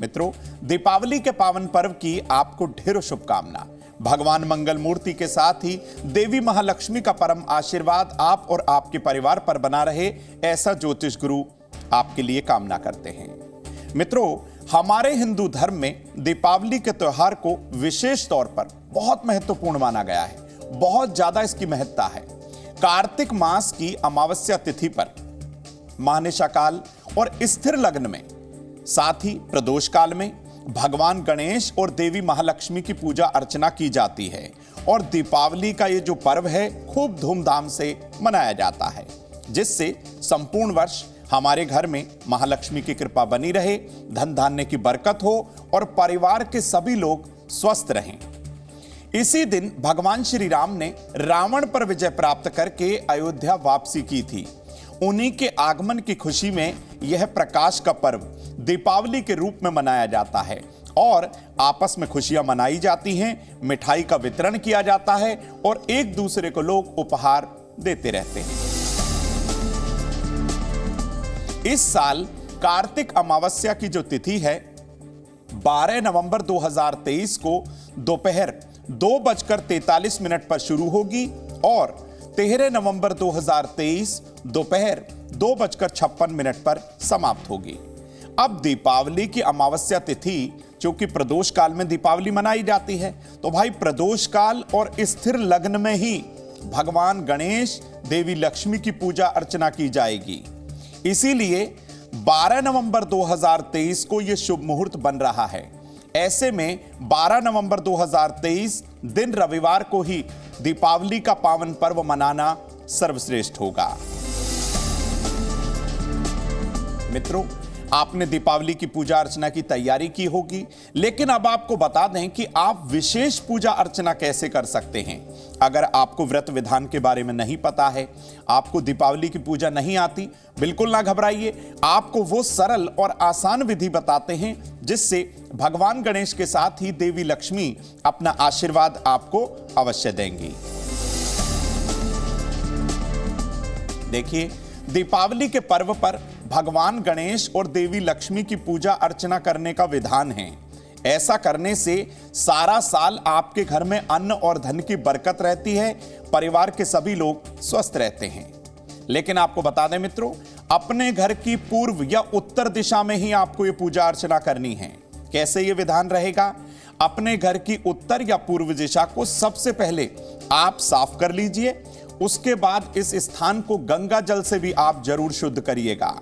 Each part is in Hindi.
मित्रों, दीपावली के पावन पर्व की आपको ढेरों शुभकामना। भगवान मंगल मूर्ति के साथ ही देवी महालक्ष्मी का परम आशीर्वाद आप और आपके परिवार पर बना रहे, ऐसा ज्योतिष गुरु आपके लिए कामना करते हैं। मित्रों, हमारे हिंदू धर्म में दीपावली के त्योहार को विशेष तौर पर बहुत महत्वपूर्ण माना गया है। बहुत ज्यादा इसकी महत्ता है। कार्तिक मास की अमावस्या तिथि पर महानिशा काल और स्थिर लग्न में, साथ ही प्रदोष काल में भगवान गणेश और देवी महालक्ष्मी की पूजा अर्चना की जाती है और दीपावली का ये जो पर्व है खूब धूमधाम से मनाया जाता है, जिससे संपूर्ण वर्ष हमारे घर में महालक्ष्मी की कृपा बनी रहे, धन धान्य की बरकत हो और परिवार के सभी लोग स्वस्थ रहें। इसी दिन भगवान श्री राम ने रावण पर विजय प्राप्त करके अयोध्या वापसी की थी। उन्हीं के आगमन की खुशी में यह प्रकाश का पर्व दीपावली के रूप में मनाया जाता है और आपस में खुशियां मनाई जाती हैं, मिठाई का वितरण किया जाता है और एक दूसरे को लोग उपहार देते रहते हैं। इस साल कार्तिक अमावस्या की जो तिथि है 12 नवंबर 2023 को दोपहर 2:43 पर शुरू होगी और 13 नवंबर 2023 दोपहर 2:56 पर समाप्त होगी। अब दीपावली की अमावस्या तिथि, क्योंकि प्रदोष काल में दीपावली मनाई जाती है, तो भाई प्रदोष काल और स्थिर लग्न में ही भगवान गणेश, देवी लक्ष्मी की पूजा अर्चना की जाएगी। इसीलिए 12 नवंबर 2023 को यह शुभ मुहूर्त बन रहा है। ऐसे में 12 नवंबर 2023 दिन रविवार को ही दीपावली का पावन पर्व मनाना सर्वश्रेष्ठ होगा। मित्रों, आपने दीपावली की पूजा अर्चना की तैयारी की होगी, लेकिन अब आपको बता दें कि आप विशेष पूजा अर्चना कैसे कर सकते हैं। अगर आपको व्रत विधान के बारे में नहीं पता है, आपको दीपावली की पूजा नहीं आती, बिल्कुल ना घबराइए। आपको वो सरल और आसान विधि बताते हैं जिससे भगवान गणेश के साथ ही देवी लक्ष्मी अपना आशीर्वाद आपको अवश्य देंगी। देखिए, दीपावली के पर्व पर भगवान गणेश और देवी लक्ष्मी की पूजा अर्चना करने का विधान है। ऐसा करने से सारा साल आपके घर में अन्न और धन की बरकत रहती है, परिवार के सभी लोग स्वस्थ रहते हैं। लेकिन आपको बता दें मित्रों, अपने घर की पूर्व या उत्तर दिशा में ही आपको ये पूजा अर्चना करनी है। कैसे ये विधान रहेगा? अपने घर की उत्तर या पूर्व दिशा को सबसे पहले आप साफ कर लीजिए। उसके बाद इस स्थान को गंगा जल से भी आप जरूर शुद्ध करिएगा।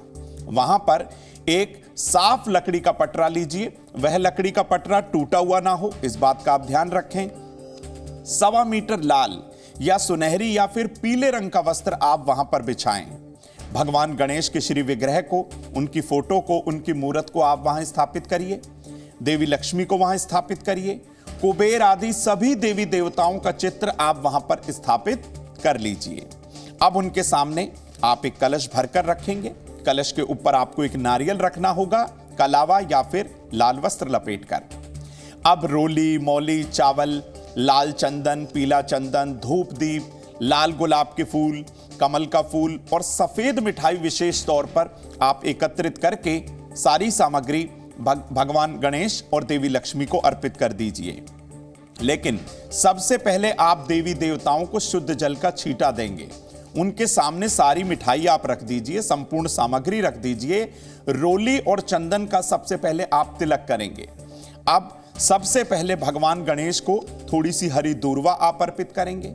वहां पर एक साफ लकड़ी का पटरा लीजिए। वह लकड़ी का पटरा टूटा हुआ ना हो, इस बात का आप ध्यान रखें। 1.25 मीटर लाल या सुनहरी या फिर पीले रंग का वस्त्र आप वहां पर बिछाएं। भगवान गणेश के श्री विग्रह को, उनकी फोटो को, उनकी मूर्त को आप वहां स्थापित करिए। देवी लक्ष्मी को वहां स्थापित करिए। कुबेर आदि सभी देवी देवताओं का चित्र आप वहां पर स्थापित कर लीजिए। अब उनके सामने आप एक कलश भरकर रखेंगे। कलश के ऊपर आपको एक नारियल रखना होगा, कलावा या फिर लाल वस्त्र लपेटकर। अब रोली, मौली, चावल, लाल चंदन, पीला चंदन, धूप दीप, लाल गुलाब के फूल, कमल का फूल और सफेद मिठाई विशेष तौर पर आप एकत्रित करके सारी सामग्री भगवान गणेश और देवी लक्ष्मी को अर्पित कर दीजिए। लेकिन सबसे पहले आप देवी देवताओं को शुद्ध जल का छींटा देंगे। उनके सामने सारी मिठाई आप रख दीजिए, संपूर्ण सामग्री रख दीजिए। रोली और चंदन का सबसे पहले आप तिलक करेंगे। अब सबसे पहले भगवान गणेश को थोड़ी सी हरी दूर्वा आप अर्पित करेंगे।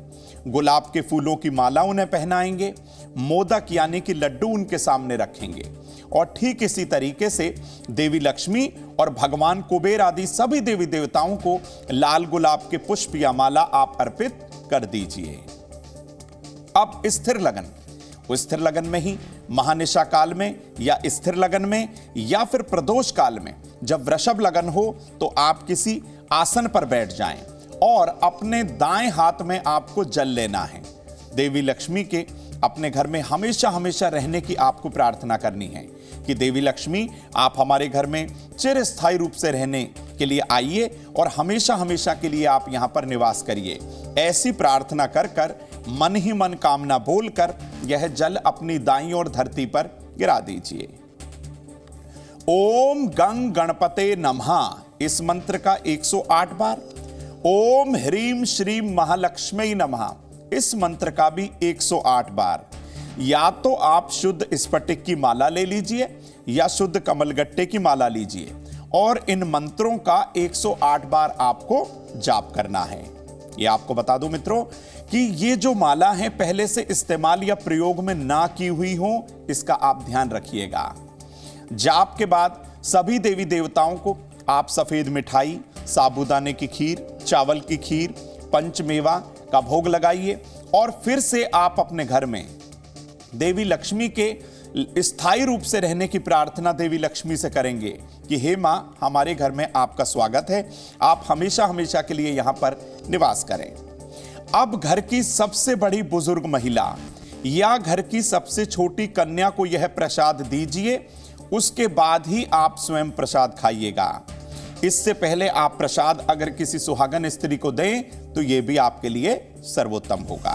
गुलाब के फूलों की माला उन्हें पहनाएंगे। मोदक यानी कि लड्डू उनके सामने रखेंगे और ठीक इसी तरीके से देवी लक्ष्मी और भगवान कुबेर आदि सभी देवी देवताओं को लाल गुलाब के पुष्प या माला आप अर्पित कर दीजिए। अब स्थिर लगन, उस स्थिर लगन में ही महानिशा काल में या स्थिर लगन में या फिर प्रदोष काल में जब वृषभ लगन हो तो आप किसी आसन पर बैठ जाएं और अपने दाएं हाथ में आपको जल लेना है। देवी लक्ष्मी के अपने घर में हमेशा हमेशा रहने की आपको प्रार्थना करनी है कि देवी लक्ष्मी आप हमारे घर में चिरस्थायी रूप से रहने के लिए आइए और हमेशा हमेशा के लिए आप यहां पर निवास करिए। ऐसी प्रार्थना कर कर मन ही मन कामना बोलकर यह जल अपनी दाईं ओर धरती पर गिरा दीजिए। ओम गंग गणपते नमः इस मंत्र का 108 बार, ओम ह्रीम श्रीम महालक्ष्मी नमः इस मंत्र का भी 108 बार। या तो आप शुद्ध स्फटिक की माला ले लीजिए या शुद्ध कमलगट्टे की माला लीजिए और इन मंत्रों का 108 बार आपको जाप करना है। ये आपको बता दूं मित्रों कि ये जो माला है पहले से इस्तेमाल या प्रयोग में ना की हुई हो, इसका आप ध्यान रखिएगा। जाप के बाद सभी देवी देवताओं को आप सफेद मिठाई, साबूदाने की खीर, चावल की खीर, पंचमेवा का भोग लगाइए और फिर से आप अपने घर में देवी लक्ष्मी के स्थायी रूप से रहने की प्रार्थना देवी लक्ष्मी से करेंगे कि हे मां, हमारे घर में आपका स्वागत है, आप हमेशा हमेशा के लिए यहां पर निवास करें। अब घर की सबसे बड़ी बुजुर्ग महिला या घर की सबसे छोटी कन्या को यह प्रसाद दीजिए, उसके बाद ही आप स्वयं प्रसाद खाइएगा। इससे पहले आप प्रसाद अगर किसी सुहागन स्त्री को दें तो यह भी आपके लिए सर्वोत्तम होगा।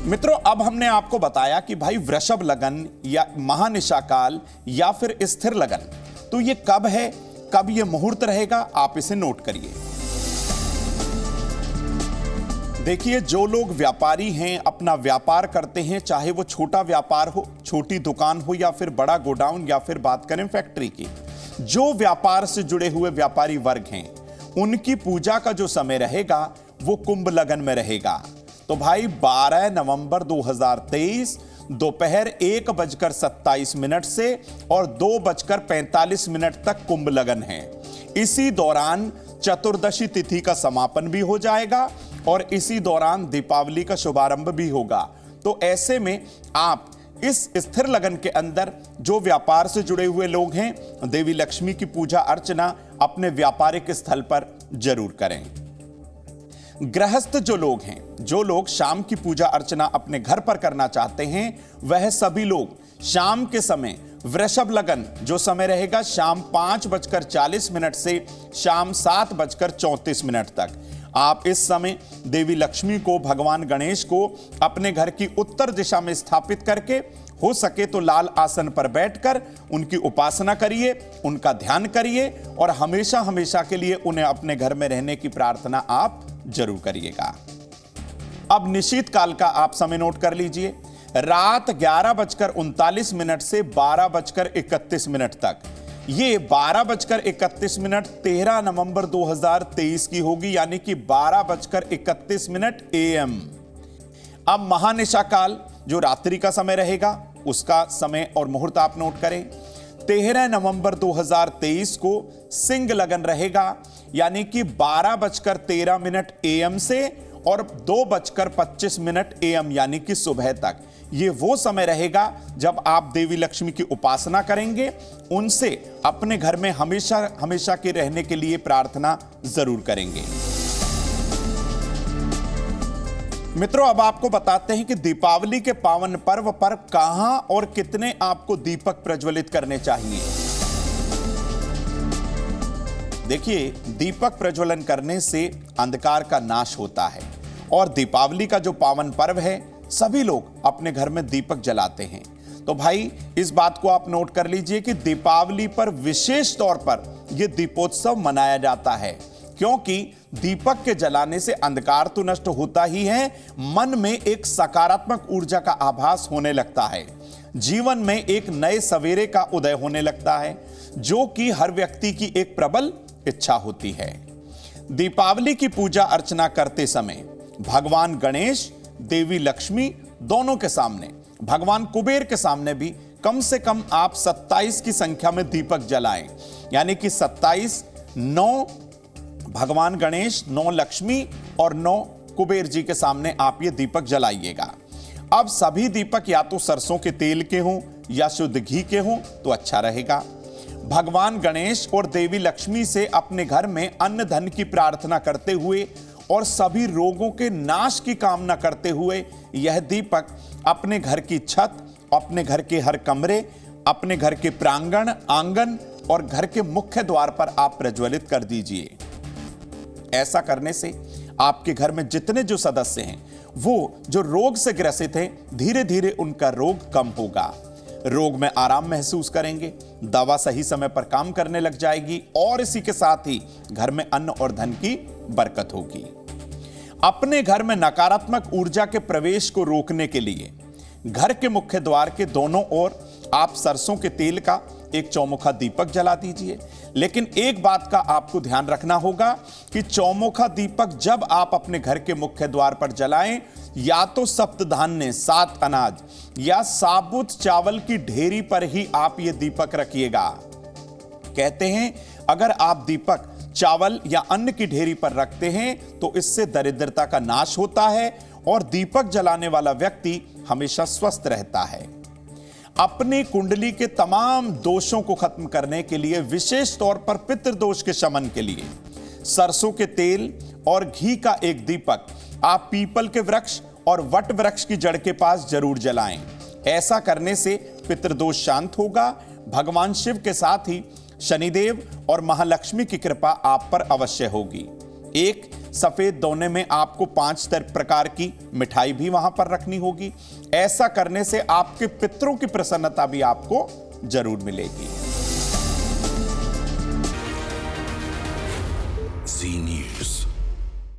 मित्रों, अब हमने आपको बताया कि भाई वृषभ लगन या महानिशा काल या फिर स्थिर लगन, तो ये कब है, कब ये मुहूर्त रहेगा, आप इसे नोट करिए। देखिए, जो लोग व्यापारी हैं, अपना व्यापार करते हैं, चाहे वो छोटा व्यापार हो, छोटी दुकान हो या फिर बड़ा गोडाउन या फिर बात करें फैक्ट्री की, जो व्यापार से जुड़े हुए व्यापारी वर्ग हैं, उनकी पूजा का जो समय रहेगा वो कुंभ लगन में रहेगा। तो भाई 12 नवंबर 2023 दोपहर 1:27 से और 2:45 तक कुंभ लगन है। इसी दौरान चतुर्दशी तिथि का समापन भी हो जाएगा और इसी दौरान दीपावली का शुभारंभ भी होगा। तो ऐसे में आप इस स्थिर लगन के अंदर जो व्यापार से जुड़े हुए लोग हैं, देवी लक्ष्मी की पूजा अर्चना अपने व्यापारिक स्थल पर जरूर करें। गृहस्थ जो लोग हैं, जो लोग शाम की पूजा अर्चना अपने घर पर करना चाहते हैं, वह सभी लोग शाम के समय वृषभ लगन जो समय रहेगा शाम 5:40 से शाम 7:34 तक, आप इस समय देवी लक्ष्मी को, भगवान गणेश को अपने घर की उत्तर दिशा में स्थापित करके, हो सके तो लाल आसन पर बैठकर उनकी उपासना करिए, उनका ध्यान करिए और हमेशा हमेशा के लिए उन्हें अपने घर में रहने की प्रार्थना आप जरूर करिएगा। अब निश्चित काल का आप समय नोट कर लीजिए। रात 11:39 से 12:31 तक, ये 12:31 13 नवंबर 2023 की होगी, यानी कि 12:31 AM। अब महानिशा काल जो रात्रि का समय रहेगा, उसका समय और मुहूर्त आप नोट करें। 13 नवंबर 2023 को सिंह लगन रहेगा, यानी कि 12:13 AM से और 2:25 AM यानी कि सुबह तक। ये वो समय रहेगा जब आप देवी लक्ष्मी की उपासना करेंगे, उनसे अपने घर में हमेशा हमेशा के रहने के लिए प्रार्थना जरूर करेंगे। मित्रों, अब आपको बताते हैं कि दीपावली के पावन पर्व पर कहां और कितने आपको दीपक प्रज्वलित करने चाहिए। देखिए, दीपक प्रज्वलन करने से अंधकार का नाश होता है और दीपावली का जो पावन पर्व है, सभी लोग अपने घर में दीपक जलाते हैं। तो भाई इस बात को आप नोट कर लीजिए कि दीपावली पर विशेष तौर पर यह दीपोत्सव मनाया जाता है, क्योंकि दीपक के जलाने से अंधकार तो नष्ट होता ही है, मन में एक सकारात्मक ऊर्जा का आभास होने लगता है, जीवन में एक नए सवेरे का उदय होने लगता है, जो कि हर व्यक्ति की एक प्रबल इच्छा होती है। दीपावली की पूजा अर्चना करते समय भगवान गणेश, देवी लक्ष्मी दोनों के सामने, भगवान कुबेर के सामने भी कम से कम आप 27 की संख्या में दीपक जलाएं, यानी कि 27, 9 भगवान गणेश, 9 लक्ष्मी और 9 कुबेर जी के सामने आप ये दीपक जलाइएगा। अब सभी दीपक या तो सरसों के तेल के हों या शुद्ध घी के हों तो अच्छा रहेगा। भगवान गणेश और देवी लक्ष्मी से अपने घर में अन्न धन की प्रार्थना करते हुए और सभी रोगों के नाश की कामना करते हुए यह दीपक अपने घर की छत, अपने घर के हर कमरे, अपने घर के प्रांगण, आंगन और घर के मुख्य द्वार पर आप प्रज्वलित कर दीजिए। ऐसा करने से आपके घर में जितने जो सदस्य हैं, वो जो रोग से ग्रसित हैं, धीरे धीरे उनका रोग कम होगा। रोग में आराम महसूस करेंगे, दवा सही समय पर काम करने लग जाएगी और इसी के साथ ही घर में अन्न और धन की बरकत होगी। अपने घर में नकारात्मक ऊर्जा के प्रवेश को रोकने के लिए घर के मुख्य द्वार के दोनों ओर आप सरसों के तेल का एक चौमुखा दीपक जला दीजिए। लेकिन एक बात का आपको ध्यान रखना होगा कि चौमुखा दीपक जब आप अपने घर के मुख्य द्वार पर जलाएं, या तो सप्तधान्य 7 अनाज या साबुत चावल की ढेरी पर ही आप ये दीपक रखिएगा। कहते हैं अगर आप दीपक चावल या अन्न की ढेरी पर रखते हैं तो इससे दरिद्रता का नाश होता है और दीपक जलाने वाला व्यक्ति हमेशा स्वस्थ रहता है। अपनी कुंडली के तमाम दोषों को खत्म करने के लिए, विशेष तौर पर पितृदोष के शमन के लिए, सरसों के तेल और घी का एक दीपक आप पीपल के वृक्ष और वट वृक्ष की जड़ के पास जरूर जलाएं। ऐसा करने से पितृदोष शांत होगा। भगवान शिव के साथ ही शनिदेव और महालक्ष्मी की कृपा आप पर अवश्य होगी। एक सफेद दोने में आपको 5 प्रकार की मिठाई भी वहां पर रखनी होगी। ऐसा करने से आपके पितरों की प्रसन्नता भी आपको जरूर मिलेगी। जी न्यूज़।